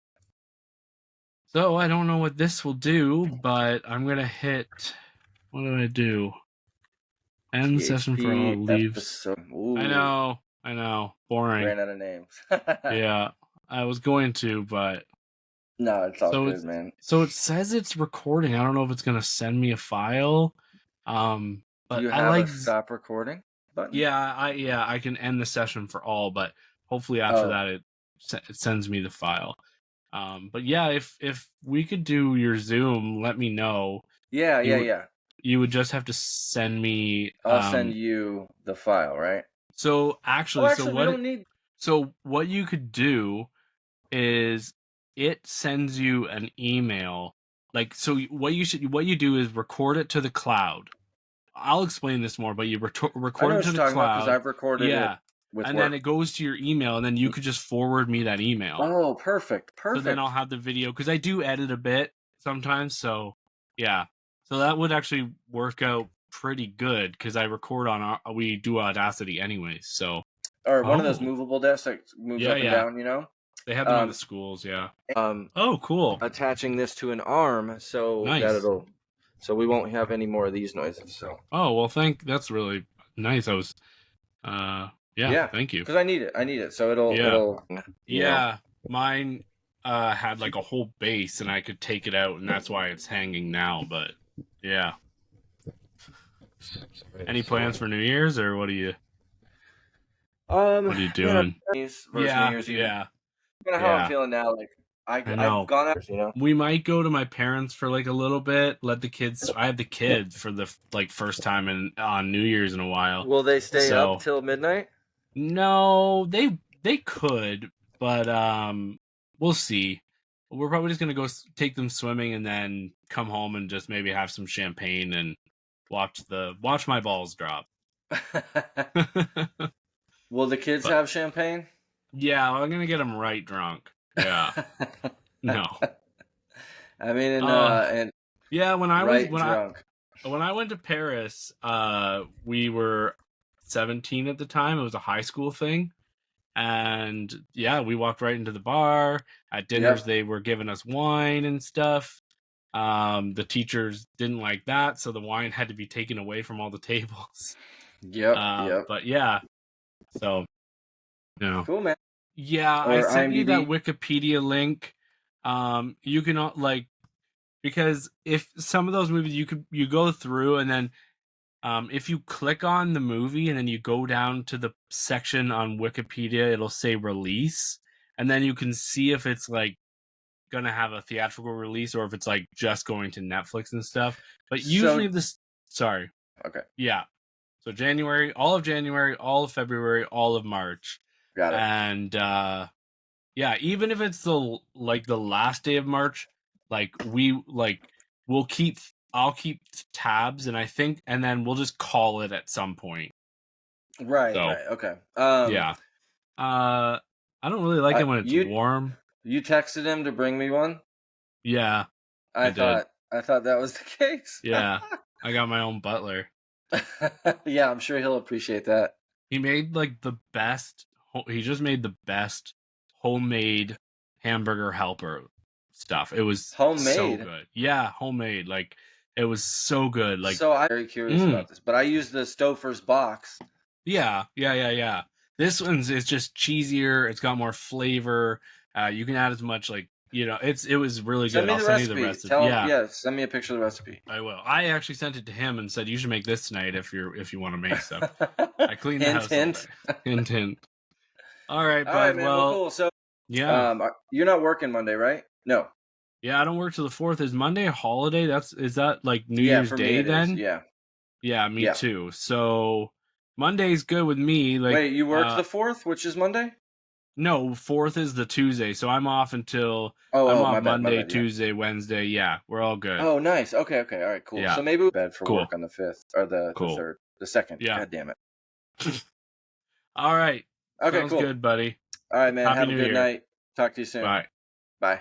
So I don't know what this will do, but I'm gonna hit. What do I do? End session for all leaves. I know. Boring. Ran out of names. Yeah, I was going to, but no, it's all good, man. So it says it's recording. I don't know if it's gonna send me a file. But do you have a stop recording button? Yeah, I can end the session for all, but hopefully after that it sends me the file. But yeah, if we could do your Zoom, let me know. Yeah. You would just have to send me. I'll send you the file, right? So actually, we don't need. So what you could do is it sends you an email. Like, so what you do is record it to the cloud. I'll explain this more, but you record it to the cloud. Because I've recorded it. Then it goes to your email, and then you could just forward me that email. Oh, perfect. So then I'll have the video, because I do edit a bit sometimes. So yeah, so that would actually work out pretty good, because I record on we do Audacity anyways. So or one of those movable desks that moves up and down. You know, they have them in the schools. Yeah. Oh, cool. Attaching this to an arm so that so we won't have any more of these noises. So. Oh well, that's really nice. I was. Thank you. Because I need it. So it'll. Yeah. Mine had like a whole base, and I could take it out, and that's why it's hanging now. But yeah. Any plans for New Year's, or what are you? What are you doing? New Year's Eve. Yeah. You know how I'm feeling now. Like I've gone out. You know. We might go to my parents for like a little bit. Let the kids. I have the kids for the first time on New Year's in a while. Will they stay up till midnight? No, they could, but we'll see. We're probably just gonna go take them swimming and then come home and just maybe have some champagne and watch my balls drop. Will the kids have champagne? Yeah, I'm gonna get them right drunk. Yeah. No. I mean, when I went to Paris, we were 17 at the time. It was a high school thing, and yeah, we walked right into the bar. At dinners, they were giving us wine and stuff. The teachers didn't like that, so the wine had to be taken away from all the tables. But yeah, so cool, man. Yeah, I sent you that Wikipedia link. You can because if some of those movies you go through, and then if you click on the movie and then you go down to the section on Wikipedia, it'll say release, and then you can see if it's like gonna have a theatrical release or if it's like just going to Netflix and stuff. But usually Okay. Yeah. So January, all of February, all of March. Got it. And even if it's the last day of March, I'll keep tabs, and then we'll just call it at some point. Right. Okay. Yeah. I don't really like it when it's warm. You texted him to bring me one? Yeah. I thought that was the case. Yeah. I got my own butler. Yeah, I'm sure he'll appreciate that. He made he just made the best homemade hamburger helper stuff. It was homemade. So good. Yeah, homemade. Like, it was so good. Like, so I'm very curious about this, but I use the Stouffer's box. Yeah. This one's is just cheesier. It's got more flavor. You can add as much it was really good. I'll send you the recipe. Send me a picture of the recipe. I will. I actually sent it to him and said you should make this tonight if you want to make stuff. I cleaned the house. Hint. All right, bud. All right, man. Well, cool. So you're not working Monday, right? No. Yeah, I don't work till the 4th. Is Monday a holiday? Is that like New Year's Day then? Yeah. Yeah, me too. So Monday's good with me. Like, wait, you work the 4th, which is Monday? No, 4th is the Tuesday, so I'm off until I'm Oh, off my bad, my Monday, bad. Yeah. Tuesday, Wednesday. Yeah, we're all good. Oh, nice. Okay, okay. All right, cool. Yeah, So maybe we're bed for cool, work on the 5th or the cool. 3rd, the 2nd. Yeah. God damn it. All right. Okay, Sounds cool. good, buddy. All right, man. Happy Have a New good Year. night. Talk to you soon. Bye. Bye.